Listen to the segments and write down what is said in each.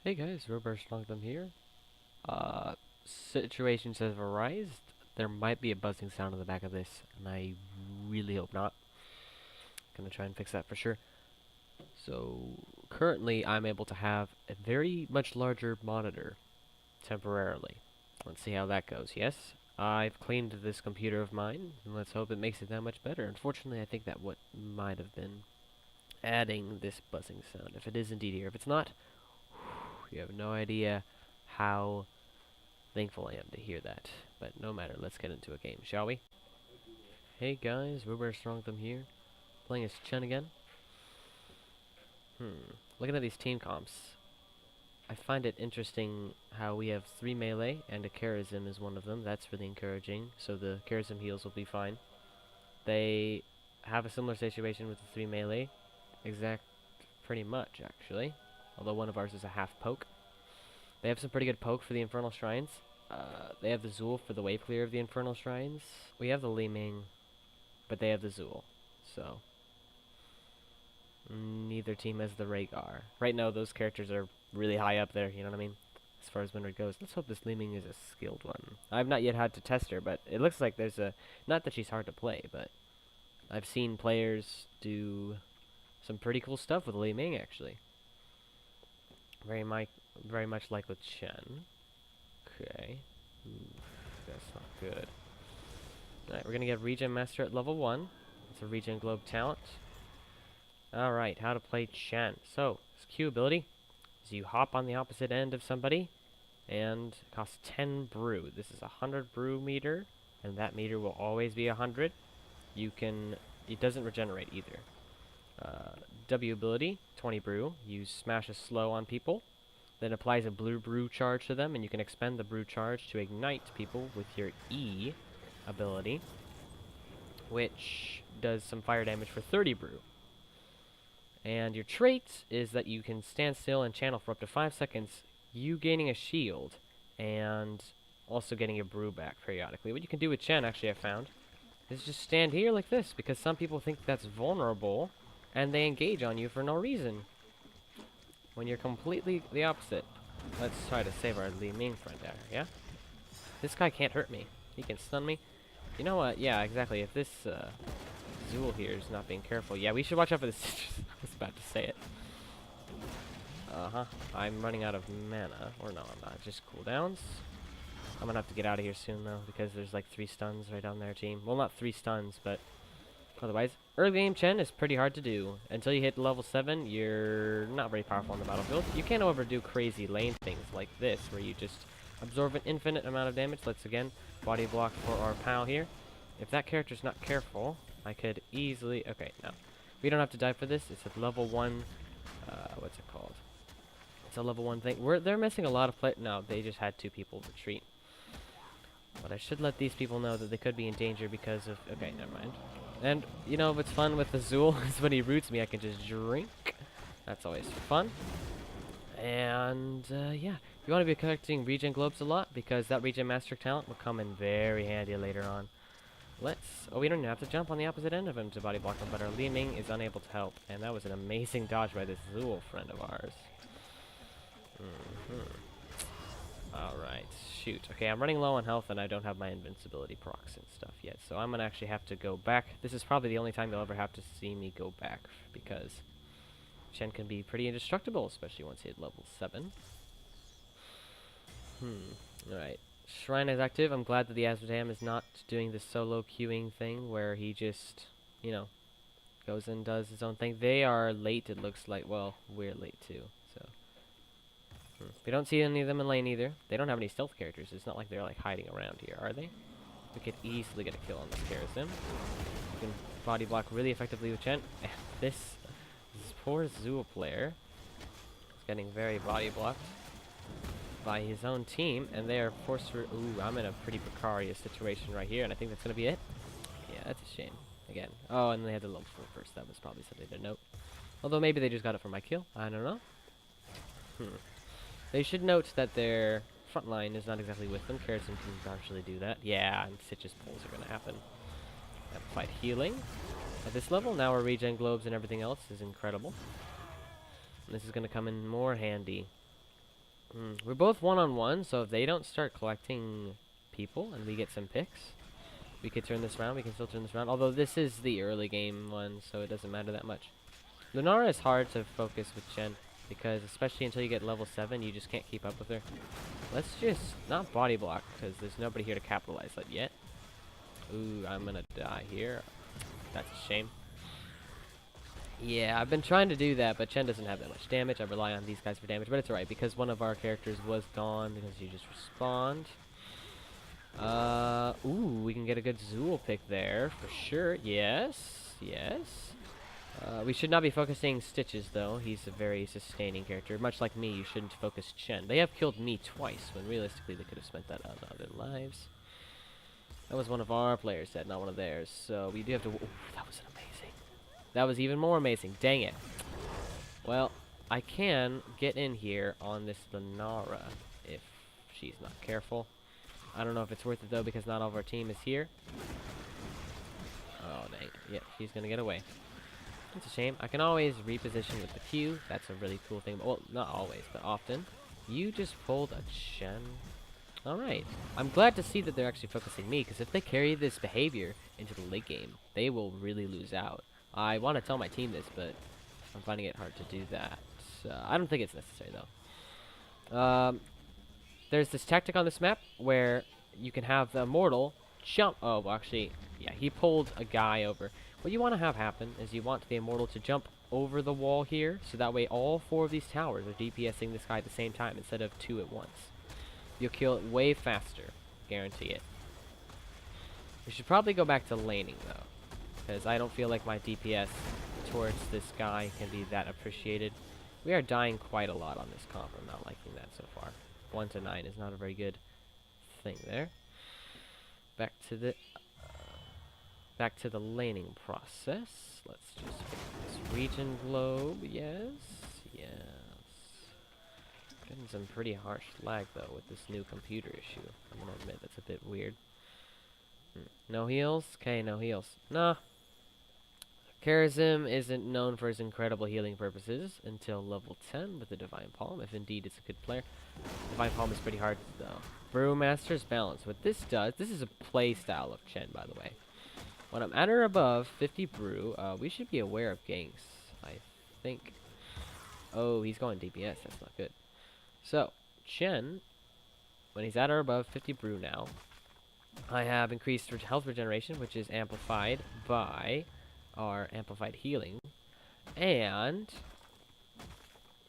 Hey guys, Robert Strongdom here. Uh, Situations have arisen. There might be a buzzing sound in the back of this, and I really hope not. Gonna try and fix that for sure. So, currently I'm able to have a very much larger monitor, temporarily. Let's see how that goes. Yes, I've cleaned this computer of mine, and let's hope it makes it that much better. Unfortunately, I think that what might have been adding this buzzing sound, if it is indeed here. If it's not, you have no idea how thankful I am to hear that. But no matter, let's get into a game, shall we? Hey guys, Robert Strongtham here, playing as Chen again. Looking at these team comps, I find it interesting how we have 3 melee and a charism is one of them. That's really encouraging, so the charism heals will be fine. They have a similar situation with the 3 melee, pretty much actually, although one of ours is a half poke. They have some pretty good poke for the Infernal Shrines. They have the Zool for the wave clear of the Infernal Shrines. We have the Li Ming, but they have the Zool. So, neither team has the Rhaegar. Right now, those characters are really high up there, you know what I mean? As far as win rate goes. Let's hope this Li Ming is a skilled one. I've not yet had to test her, but it looks like there's a... Not that she's hard to play, but I've seen players do some pretty cool stuff with Li Ming, actually. Very much like with Chen. Okay. Ooh, that's not good. Alright, we're gonna get Regen Master at level 1. It's a Regen Globe talent. Alright, how to play Chen. So, his Q ability is you hop on the opposite end of somebody, and it costs 10 brew. This is a 100 brew meter, and that meter will always be 100. It doesn't regenerate either. W ability, 20 brew. You smash a slow on people, then applies a blue brew charge to them, and you can expend the brew charge to ignite people with your E ability, which does some fire damage for 30 brew. And your trait is that you can stand still and channel for up to 5 seconds, you gaining a shield, and also getting your brew back periodically. What you can do with Chen, actually, I found, is just stand here like this, because some people think that's vulnerable, and they engage on you for no reason, when you're completely the opposite. Let's try to save our Li Ming friend there, yeah? This guy can't hurt me. He can stun me. You know what? Yeah, exactly. If this Zool here is not being careful. Yeah, we should watch out for this. I was about to say it. Uh-huh. I'm running out of mana. Or no, I'm not. Just cooldowns. I'm gonna have to get out of here soon, though, because there's like 3 stuns right on their team. Well, not 3 stuns, but otherwise. Early game Chen is pretty hard to do. Until you hit level 7, you're not very powerful on the battlefield. You can't overdo crazy lane things like this, where you just absorb an infinite amount of damage. Let's again body block for our pal here. If that character's not careful, I could easily... Okay, no. We don't have to die for this. It's a level 1... what's it called? It's a level 1 thing. They're missing a lot of play... No, they just had 2 people retreat. But I should let these people know that they could be in danger because of... Okay, never mind. And, you know, what's fun with the Zool is when he roots me, I can just drink. That's always fun. And, yeah. You want to be collecting Regen Globes a lot, because that Regen Master talent will come in very handy later on. Oh, we don't even have to jump on the opposite end of him to body block him, but our Li Ming is unable to help. And that was an amazing dodge by this Zool friend of ours. Alright, shoot. Okay, I'm running low on health, and I don't have my invincibility procs and stuff yet, so I'm gonna actually have to go back. This is probably the only time you'll ever have to see me go back, because Chen can be pretty indestructible, especially once you hit level 7. Alright. Shrine is active. I'm glad that the Asmodam is not doing this solo queuing thing, where he just, you know, goes and does his own thing. They are late, it looks like. Well, we're late too, so... We don't see any of them in lane either. They don't have any stealth characters. It's not like they're like hiding around here, are they? We could easily get a kill on this Charism. We can body block really effectively with Chen. This poor Zool player is getting very body blocked by his own team, and they are forced to... Ooh, I'm in a pretty precarious situation right here, and I think that's going to be it. Yeah, that's a shame. Again. Oh, and they had the level 4 first. That was probably something to note. Although maybe they just got it for my kill. I don't know. They should note that their front line is not exactly with them. Charism can partially do that. Yeah, and Sitch's pulls are going to happen. Fight healing. At this level, now our regen globes and everything else is incredible. And this is going to come in more handy We're both one-on-one, so if they don't start collecting people and we get some picks, we could turn this around. We can still turn this around. Although this is the early game one, so it doesn't matter that much. Lunara is hard to focus with Chen, because especially until you get level 7, you just can't keep up with her. Let's just not body block, because there's nobody here to capitalize that yet. Ooh, I'm gonna die here. That's a shame. Yeah, I've been trying to do that, but Chen doesn't have that much damage. I rely on these guys for damage, but it's alright, because one of our characters was gone, because you just respawned. Ooh, we can get a good Zool pick there, for sure. Yes, yes. We should not be focusing Stitches, though. He's a very sustaining character. Much like me, you shouldn't focus Chen. They have killed me twice, when realistically they could have spent that on other lives. That was one of our players dead, not one of theirs. So we do have to... Ooh, that was amazing. That was even more amazing. Dang it. Well, I can get in here on this Lunara if she's not careful. I don't know if it's worth it, though, because not all of our team is here. Oh, dang it. Yeah, she's going to get away. It's a shame. I can always reposition with the Q. That's a really cool thing. Well, not always, but often. You just pulled a Chen. Alright. I'm glad to see that they're actually focusing me, because if they carry this behavior into the late game, they will really lose out. I want to tell my team this, but I'm finding it hard to do that. I don't think it's necessary, though. There's this tactic on this map where you can have the Immortal jump. Oh, well, actually, yeah, he pulled a guy over. What you want to have happen is you want the Immortal to jump over the wall here, so that way all 4 of these towers are DPSing this guy at the same time instead of 2 at once. You'll kill it way faster. Guarantee it. We should probably go back to laning, though, because I don't feel like my DPS towards this guy can be that appreciated. We are dying quite a lot on this comp. I'm not liking that so far. 1 to 9 is not a very good thing there. Back to the laning process. Let's just pick this region globe. Yes, yes. Getting some pretty harsh lag though with this new computer issue. I'm gonna admit that's a bit weird. No heals? Okay, no heals. Nah. Charism isn't known for his incredible healing purposes until level 10 with the Divine Palm, if indeed it's a good player. Divine Palm is pretty hard though. Brewmaster's Balance. What this does, this is a play style of Chen, by the way. When I'm at or above 50 brew, we should be aware of ganks, I think. Oh, he's going DPS. That's not good. So, Chen, when he's at or above 50 brew now, I have increased health regeneration, which is amplified by our amplified healing. And...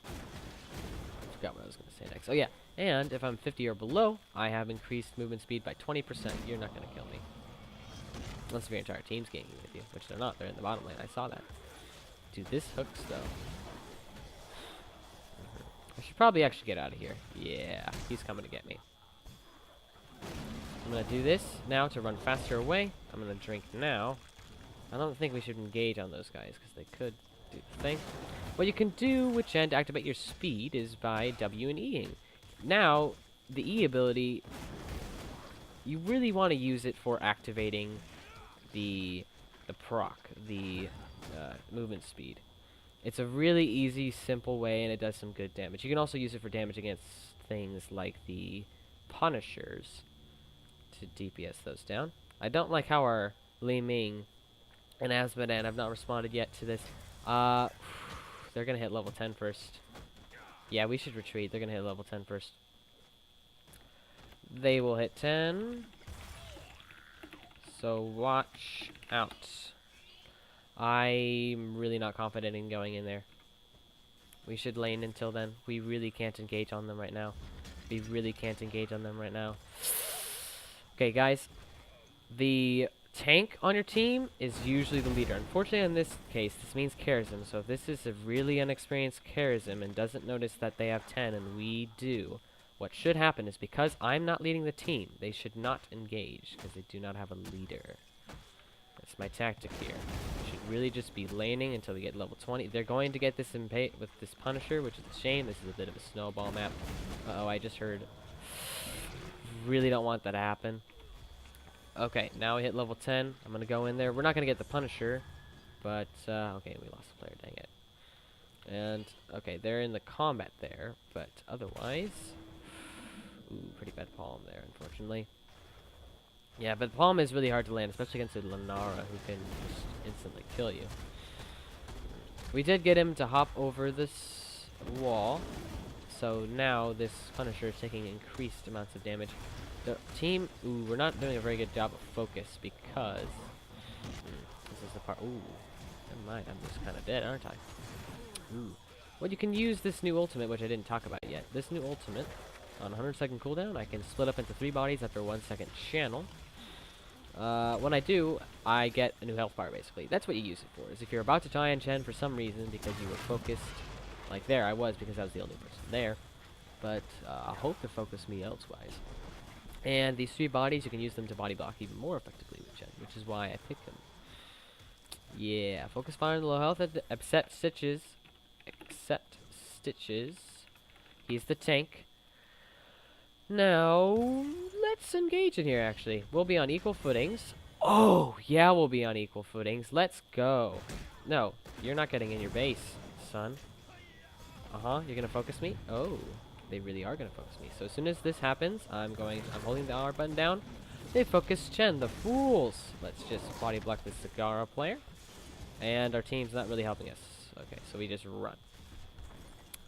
I forgot what I was going to say next. Oh, yeah. And if I'm 50 or below, I have increased movement speed by 20%. You're not going to kill me. Unless your entire team's ganking with you, which they're not. They're in the bottom lane. I saw that. Dude, this hooks, though. I should probably actually get out of here. Yeah, he's coming to get me. I'm going to do this now to run faster away. I'm going to drink now. I don't think we should engage on those guys, because they could do the thing. What you can do with Chen to activate your speed is by W and E-ing. Now, the E ability, you really want to use it for activating the proc, the movement speed. It's a really easy, simple way, and it does some good damage. You can also use it for damage against things like the Punishers to DPS those down. I don't like how our Li Ming and Azmodan have not responded yet to this. They're going to hit level 10 first. Yeah, we should retreat. They're going to hit level 10 first. They will hit 10. So watch out. I'm really not confident in going in there. We should lane until then. We really can't engage on them right now. We really can't engage on them right now. Okay, guys. The tank on your team is usually the leader. Unfortunately, in this case, this means charism. So if this is a really inexperienced charism and doesn't notice that they have 10 and we do, what should happen is because I'm not leading the team, they should not engage because they do not have a leader. That's my tactic here. We should really just be laning until we get level 20. They're going to get this with this Punisher, which is a shame. This is a bit of a snowball map. Uh-oh, I just heard. Really don't want that to happen. Okay, now we hit level 10. I'm going to go in there. We're not going to get the Punisher, but, okay, we lost the player, dang it. And, okay, they're in the combat there, but otherwise, Ooh, pretty bad palm there, unfortunately. Yeah, but palm is really hard to land, especially against a Lanara who can just instantly kill you. We did get him to hop over this wall, so now this Punisher is taking increased amounts of damage. The team, ooh, we're not doing a very good job of focus because this is the part. Ooh, never mind. I'm just kind of dead, aren't I? Ooh. Well, you can use this new ultimate, which I didn't talk about yet. This new ultimate, on 100-second cooldown, I can split up into 3 bodies after 1-second channel. When I do, I get a new health bar, basically. That's what you use it for, is if you're about to die on Chen for some reason because you were focused, like there I was because I was the only person there, but I hope to focus me elsewise. And these 3 bodies, you can use them to body block even more effectively with Chen, which is why I picked them. Yeah, focus fire on low health, except Stitches. Except Stitches. He's the tank. Now, let's engage in here, actually. We'll be on equal footings. Oh, yeah, we'll be on equal footings. Let's go. No, you're not getting in your base, son. Uh-huh, you're gonna focus me? Oh, they really are gonna focus me. So as soon as this happens, I'm holding the R button down. They focus Chen, the fools. Let's just body block this Zagara player. And our team's not really helping us. Okay, so we just run.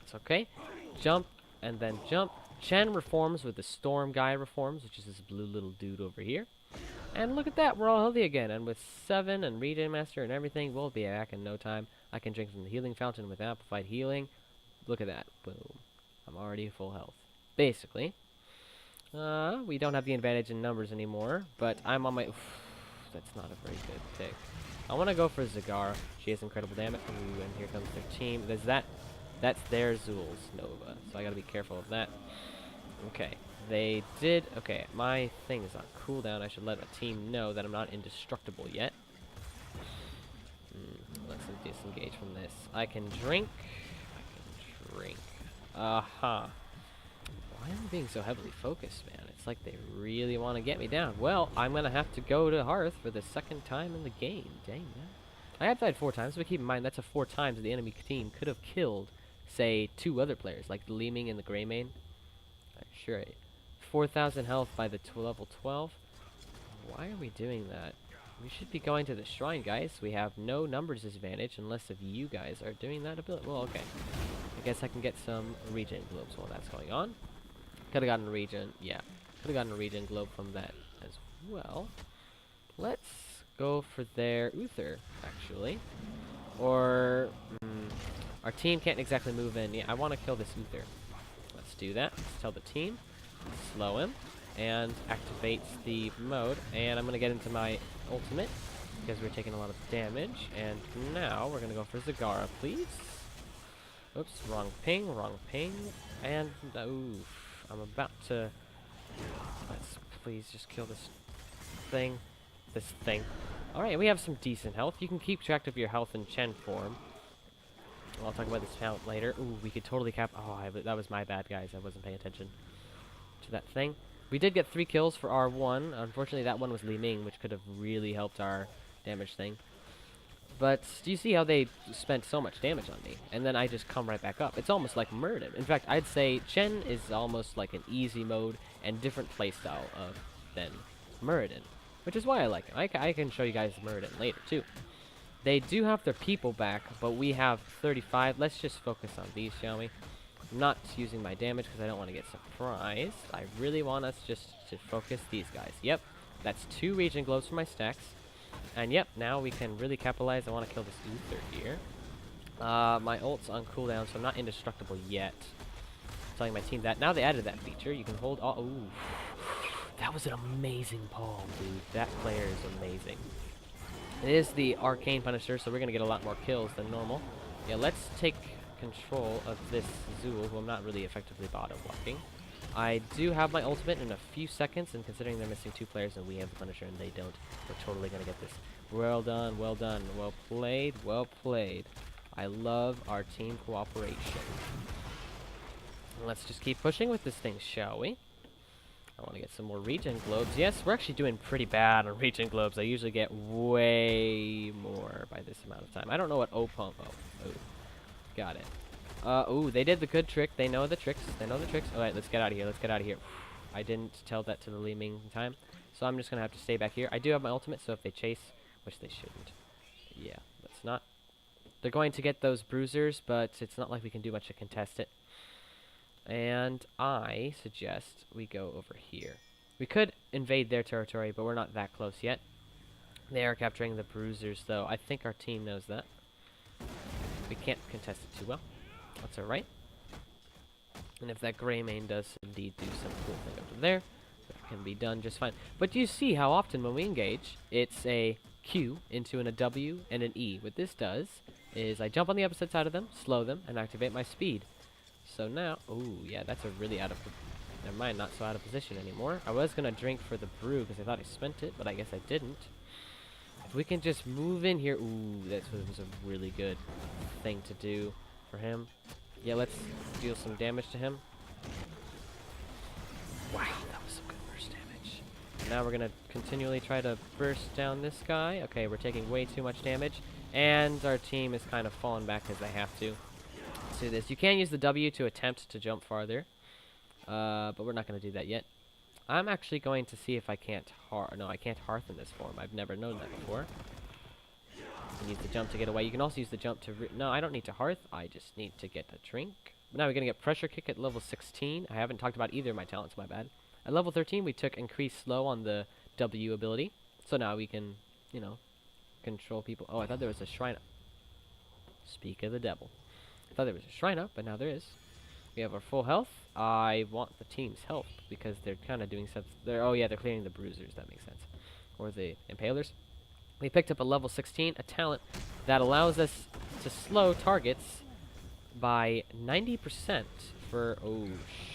It's okay. Jump, and then jump. Chen reforms with the Storm guy reforms, which is this blue little dude over here. And look at that, we're all healthy again. And with 7 and Regen Master and everything, we'll be back in no time. I can drink from the healing fountain with amplified healing. Look at that. Boom. I'm already full health. Basically. We don't have the advantage in numbers anymore, but I'm on my... Oof, that's not a very good pick. I want to go for Zagara. She has incredible damage. Ooh, and here comes their team. There's that. That's their Zul's Nova, so I gotta be careful of that. Okay. They did... Okay, my thing is on cooldown. I should let my team know that I'm not indestructible yet. Let's disengage from this. I can drink. Aha. Why am I being so heavily focused, man? It's like they really want to get me down. Well, I'm going to have to go to Hearth for the 2nd time in the game. Dang, man. I have died 4 times, but keep in mind that's a 4 times the enemy team could have killed, say, 2 other players, like the Leeming and the Greymane. Sure. 4,000 health by the level 12. Why are we doing that? We should be going to the shrine, guys. We have no numbers disadvantage unless if you guys are doing that ability. Well, okay. I guess I can get some regen globes while that's going on. Could have gotten a regen, yeah. Could have gotten a regen globe from that as well. Let's go for their Uther, actually. Or, our team can't exactly move in. Yeah, I want to kill this Uther. Let's do that. Let's tell the team. Slow him. And activates the mode. And I'm going to get into my ultimate because we're taking a lot of damage. And now we're going to go for Zagara, please. Oops, wrong ping, and oof, I'm about to... Let's please just kill this thing. Alright, we have some decent health. You can keep track of your health in Chen form. I'll talk about this count later. Ooh, we could totally cap... Oh, that was my bad, guys. I wasn't paying attention to that thing. We did get 3 kills for R1. Unfortunately, that one was Li Ming, which could have really helped our damage thing. But do you see how they spent so much damage on me? And then I just come right back up. It's almost like Muradin. In fact, I'd say Chen is almost like an easy mode and different playstyle than Muradin. Which is why I like it. I can show you guys Muradin later, too. They do have their people back, but we have 35. Let's just focus on these, shall we? I'm not using my damage because I don't want to get surprised. I really want us just to focus these guys. Yep, that's 2 regen globes for my stacks. And yep, now we can really capitalize. I want to kill this Uther here. My ult's on cooldown, so I'm not indestructible yet. I'm telling my team that. Now they added that feature. You can hold all... Ooh. That was an amazing palm, dude. That player is amazing. It is the Arcane Punisher, so we're going to get a lot more kills than normal. Yeah, let's take control of this Zul, who I'm not really effectively bottom blocking. I do have my ultimate in a few seconds, and considering they're missing 2 players and we have the Punisher and they don't, we're totally going to get this. Well done, well done. Well played, well played. I love our team cooperation. Let's just keep pushing with this thing, shall we? I want to get some more regen globes. Yes, we're actually doing pretty bad on regen globes. I usually get way more by this amount of time. I don't know what Opom... Oh, got it. Ooh, they did the good trick. They know the tricks. They know the tricks. Alright, let's get out of here. Let's get out of here. I didn't tell that to the Leeming in time. So I'm just gonna have to stay back here. I do have my ultimate, so if they chase, which they shouldn't. Yeah, let's not. They're going to get those bruisers, but it's not like we can do much to contest it. And I suggest we go over here. We could invade their territory, but we're not that close yet. They are capturing the bruisers, though. I think our team knows that. We can't contest it too well. That's alright. And if that gray mane does indeed do some cool thing over there, that can be done just fine. But you see how often when we engage, it's a Q into a W and an E. What this does is I jump on the opposite side of them, slow them, and activate my speed. So now, ooh, yeah, that's a really out of, never mind, not so out of position anymore. I was gonna drink for the brew because I thought I spent it, but I guess I didn't. If we can just move in here, ooh, that was a really good thing to do for him. Yeah, let's deal some damage to him. Wow, that was some good burst damage. Now we're gonna continually try to burst down this guy. Okay, we're taking way too much damage, and our team is kind of falling back because they have to. Let's do this. You can use the W to attempt to jump farther, but we're not gonna do that yet. I'm actually going to see if I can't no, I can't hearth in this form. I've never known that before. You can use the jump to get away. You can also use the jump to... No, I don't need to hearth. I just need to get a drink. But now we're going to get pressure kick at level 16. I haven't talked about either of my talents, my bad. At level 13, we took increase slow on the W ability. So now we can, you know, control people. Oh, I thought there was a shrine up. Speak of the devil. I thought there was a shrine up, but now there is. We have our full health. I want the team's help because they're kind of doing something. Oh, yeah, they're clearing the bruisers. That makes sense. Or the impalers. We picked up a level 16, a talent that allows us to slow targets by 90% for... Oh,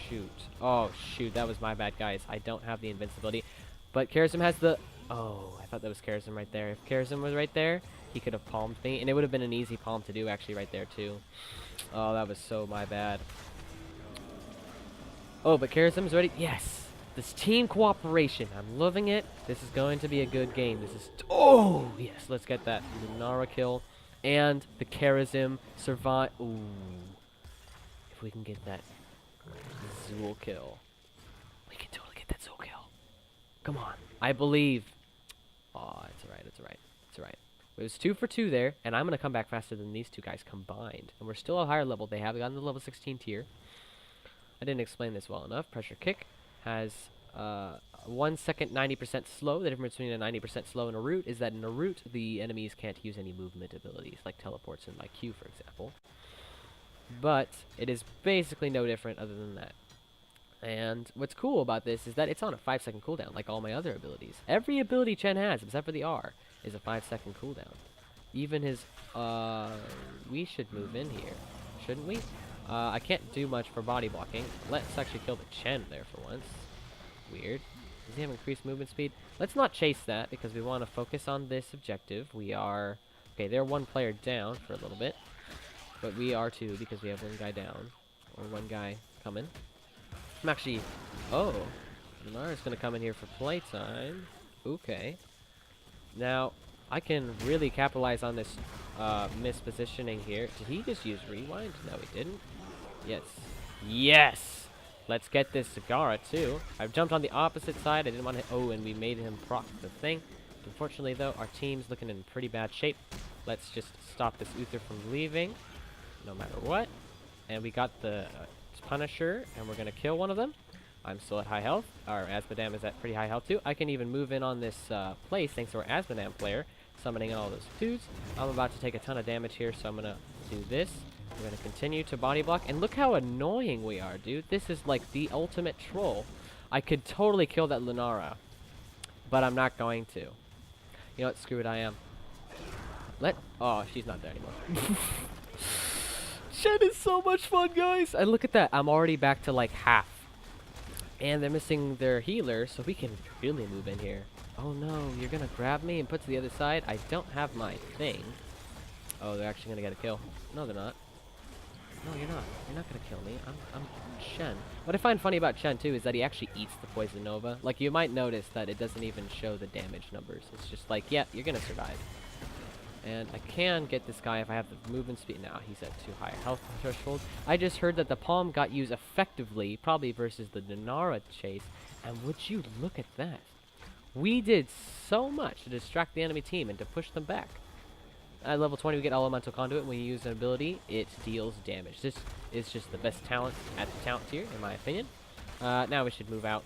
shoot. Oh, shoot. That was my bad, guys. I don't have the invincibility. But Karazim has the... Oh, I thought that was Karazim right there. If Karazim was right there, he could have palmed me. And it would have been an easy palm to do, actually, right there, too. Oh, that was so my bad. Oh, but Karazim's ready. Yes! This team cooperation. I'm loving it. This is going to be a good game. This is... Oh, yes. Let's get that Lunara kill. And the Karazim survive... Ooh. If we can get that Zool kill. We can totally get that Zool kill. Come on. I believe. Oh, it's alright. It's alright. It's alright. It was 2 for 2 there. And I'm going to come back faster than these two guys combined. And we're still a higher level. They have gotten the level 16 tier. I didn't explain this well enough. Pressure kick has 1 second 90% slow. The difference between a 90% slow and a root is that in a root, the enemies can't use any movement abilities, like teleports in my Q, for example. But it is basically no different other than that. And what's cool about this is that it's on a 5-second cooldown, like all my other abilities. Every ability Chen has, except for the R, is a 5-second cooldown. Even his, we should move in here, shouldn't we? I can't do much for body blocking. Let's actually kill the Chen there for once. Weird. Does he have increased movement speed? Let's not chase that because we want to focus on this objective. We are... Okay, they're 1 player down for a little bit. But we are 2 because we have 1 guy down. Or 1 guy coming. I'm actually... Oh! Lunara's going to come in here for playtime. Okay. Now, I can really capitalize on this mispositioning here. Did he just use rewind? No, he didn't. Yes. Yes! Let's get this Zagara, too. I've jumped on the opposite side. I didn't want to... Oh, and we made him proc the thing. Unfortunately, though, our team's looking in pretty bad shape. Let's just stop this Uther from leaving, no matter what. And we got the Punisher, and we're going to kill one of them. I'm still at high health. Our Asmodam is at pretty high health, too. I can even move in on this place, thanks to our Asmodam player, summoning all those dudes. I'm about to take a ton of damage here, so I'm going to do this. We're going to continue to body block. And look how annoying we are, dude. This is like the ultimate troll. I could totally kill that Lunara, but I'm not going to. You know what? Screw it, I am. Oh, she's not there anymore. Chen is so much fun, guys. And look at that. I'm already back to like half. And they're missing their healer, so we can really move in here. Oh no, you're going to grab me and put to the other side? I don't have my thing. Oh, they're actually going to get a kill. No, they're not. No, you're not. You're not going to kill me. I'm Chen. What I find funny about Chen, too, is that he actually eats the Poison Nova. Like, you might notice that it doesn't even show the damage numbers. It's just like, yeah, you're going to survive. And I can get this guy if I have the movement speed. Now he's at too high a health threshold. I just heard that the palm got used effectively, probably versus the Dinara chase. And would you look at that? We did so much to distract the enemy team and to push them back. At level 20, we get Elemental Conduit. When you use an ability, it deals damage. This is just the best talent at the talent tier, in my opinion. Now we should move out.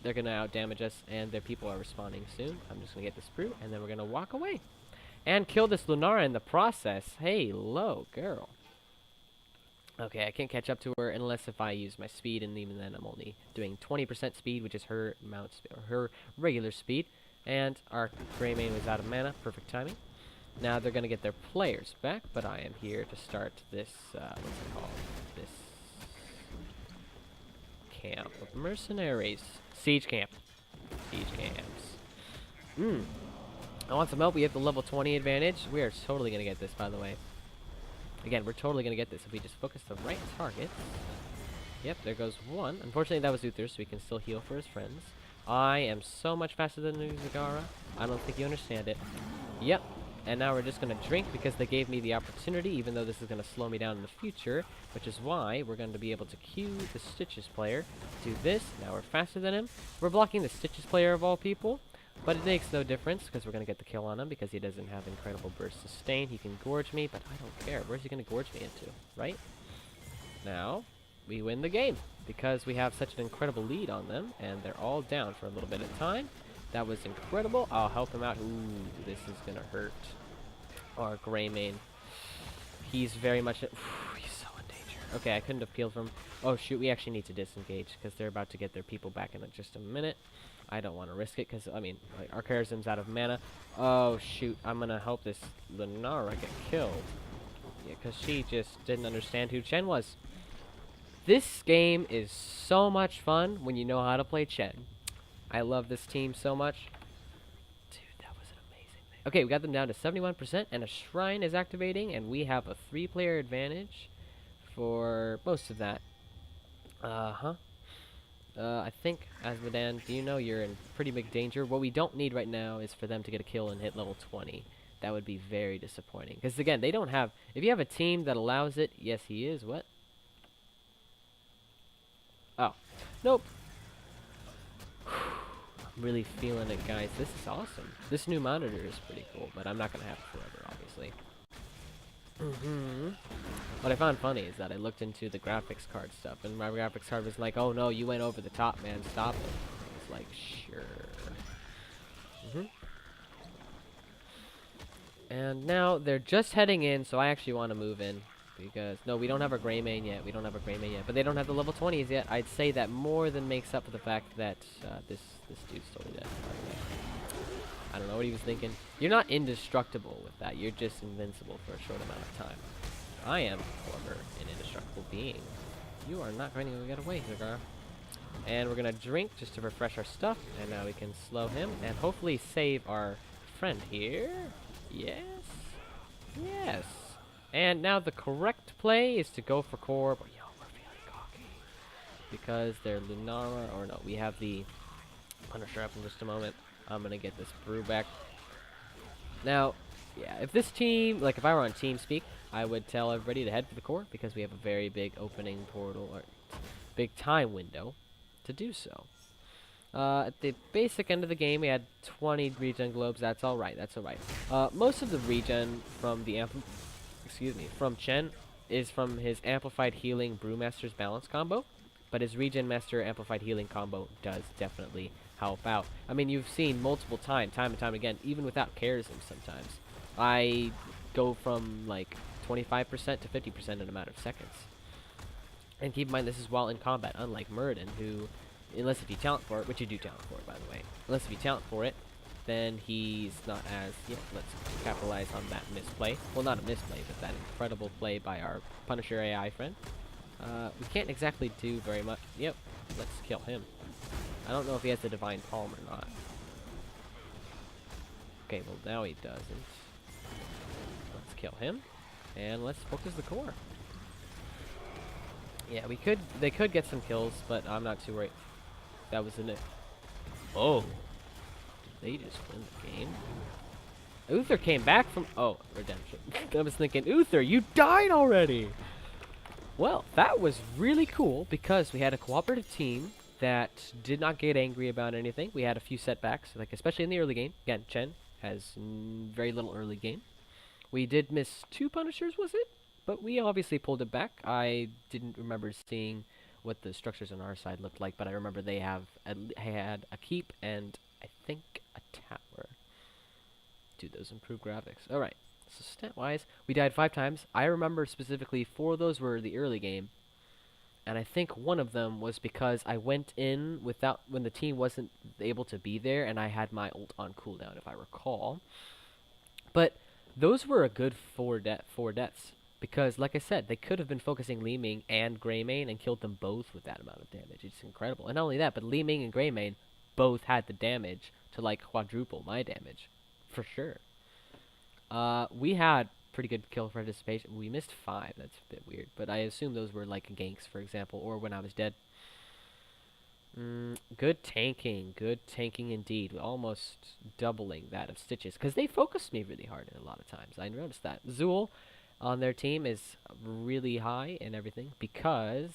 They're going to out-damage us, and their people are respawning soon. I'm just going to get this brew, and then we're going to walk away. And kill this Lunara in the process. Hey, low girl. Okay, I can't catch up to her unless if I use my speed, and even then I'm only doing 20% speed, which is her her regular speed. And our Greymane was out of mana. Perfect timing. Now they're going to get their players back, but I am here to start this, what's it called? This camp of mercenaries. Siege camp. Siege camps. I want some help. We have the level 20 advantage. We are totally going to get this, by the way. Again, we're totally going to get this if we just focus the right targets. Yep, there goes one. Unfortunately, that was Uther, so we can still heal for his friends. I am so much faster than Zagara. I don't think you understand it. Yep. And now we're just going to drink because they gave me the opportunity, even though this is going to slow me down in the future, which is why we're going to be able to queue the Stitches player. Do this. Now we're faster than him. We're blocking the Stitches player of all people. But it makes no difference because we're going to get the kill on him because he doesn't have incredible burst sustain. He can gorge me, but I don't care. Where's he going to gorge me into, right? Now, we win the game because we have such an incredible lead on them, and they're all down for a little bit of time. That was incredible. I'll help him out. Ooh, this is going to hurt. Our Greymane. He's very much... he's so in danger. Okay, I couldn't have peeled from... Oh, shoot, we actually need to disengage because they're about to get their people back in just a minute. I don't want to risk it because, I mean, like, our Charism's out of mana. Oh, shoot. I'm going to help this Lunara get killed. Yeah, because she just didn't understand who Chen was. This game is so much fun when you know how to play Chen. I love this team so much. Dude, that was an amazing thing. Okay, we got them down to 71%, and a shrine is activating, and we have a 3-player advantage for most of that. I think, Asmodan, do you know you're in pretty big danger? What we don't need right now is for them to get a kill and hit level 20. That would be very disappointing. Because, again, they don't have... If you have a team that allows it... Yes, he is. What? Oh. Nope. I'm really feeling it, guys. This is awesome. This new monitor is pretty cool, but I'm not going to have it forever, obviously. What I found funny is that I looked into the graphics card stuff, and my graphics card was like, "Oh no, you went over the top, man. Stop it." I was like, "Sure." And now they're just heading in, so I actually want to move in because no, we don't have a Greymane yet. We don't have a Greymane yet, but they don't have the level 20s yet. I'd say that more than makes up for the fact that this dude's totally dead. I don't know what he was thinking. You're not indestructible with that. You're just invincible for a short amount of time. I am, however, an indestructible being. You are not going to get away, Zagar. And we're going to drink just to refresh our stuff. And now we can slow him and hopefully save our friend here. Yes. Yes. And now the correct play is to go for core. But yo, we're feeling cocky. Because they're Lunara. Or no, we have the Punisher up in just a moment. I'm going to get this brew back. Now, yeah, if this team, like if I were on TeamSpeak, I would tell everybody to head for the core because we have a very big opening portal, or big time window to do so. At the basic end of the game, we had 20 regen globes. That's all right. That's all right. Most of the regen from the from Chen is from his amplified healing Brewmaster's balance combo, but his regen master amplified healing combo does definitely help out. I mean, you've seen multiple time and time again, even without charism sometimes. I go from like 25% to 50% in a matter of seconds. And keep in mind, this is while in combat, unlike Muradin, who, unless if you talent for it, which you do talent for it, by the way, unless if you talent for it, then he's not as, yeah, let's capitalize on that misplay. Well, not a misplay, but that incredible play by our Punisher AI friend. We can't exactly do very much. Yep, let's kill him. I don't know if he has the Divine Palm or not. Okay, well now he doesn't. Let's kill him. And let's focus the core. Yeah, they could get some kills, but I'm not too worried. That was in it. Oh. Did they just win the game? Uther came back from... Oh, redemption. I was thinking, Uther, you died already! Well, that was really cool because we had a cooperative team that did not get angry about anything. We had a few setbacks, like especially in the early game. Again, Chen has very little early game. We did miss 2 punishers, was it? But we obviously pulled it back. I didn't remember seeing what the structures on our side looked like, but I remember they had a keep and I think a tower. Do those improve graphics? All right. So stat-wise, we died 5 times. I remember specifically 4 of those were the early game, and I think one of them was because I went in without when the team wasn't able to be there, and I had my ult on cooldown, if I recall. But those were a good 4 deaths because, like I said, they could have been focusing Li Ming and Greymane and killed them both with that amount of damage. It's incredible, and not only that, but Li Ming and Greymane both had the damage to like quadruple my damage, for sure. We had pretty good kill participation. We missed 5. That's a bit weird. But I assume those were like ganks, for example, or when I was dead. Good tanking. Good tanking indeed. Almost doubling that of Stitches. Because they focused me really hard a lot of times. I noticed that. Zool on their team is really high and everything because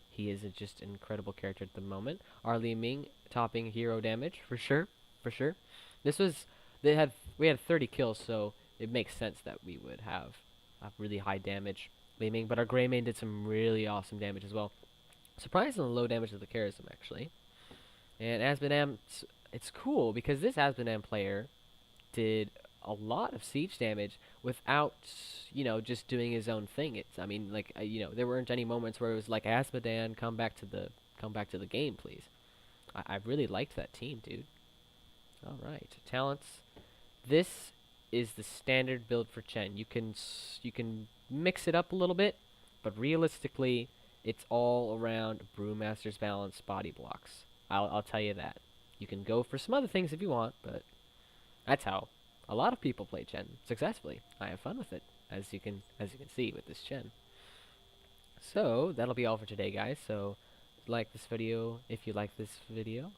he is just an incredible character at the moment. Arlie Ming topping hero damage for sure. For sure. This was... we had 30 kills, so it makes sense that we would have a really high damage Ming, but our Greymane did some really awesome damage as well. Surprisingly low damage to the Charism, actually. And Asmodam, it's cool because this Asmodam player did a lot of siege damage without, just doing his own thing. I mean, like, there weren't any moments where it was like, Asmodam, come back to the game, please. I really liked that team, dude. All right, talents. This is the standard build for Chen. You can mix it up a little bit, but realistically, it's all around Brewmaster's Balance body blocks. I'll tell you that. You can go for some other things if you want, but that's how a lot of people play Chen successfully. I have fun with it, as you can see with this Chen. So that'll be all for today, guys. So like this video if you like this video.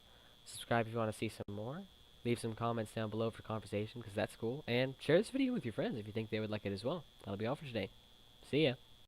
Subscribe if you want to see some more. Leave some comments down below for conversation, because that's cool. And share this video with your friends if you think they would like it as well. That'll be all for today. See ya.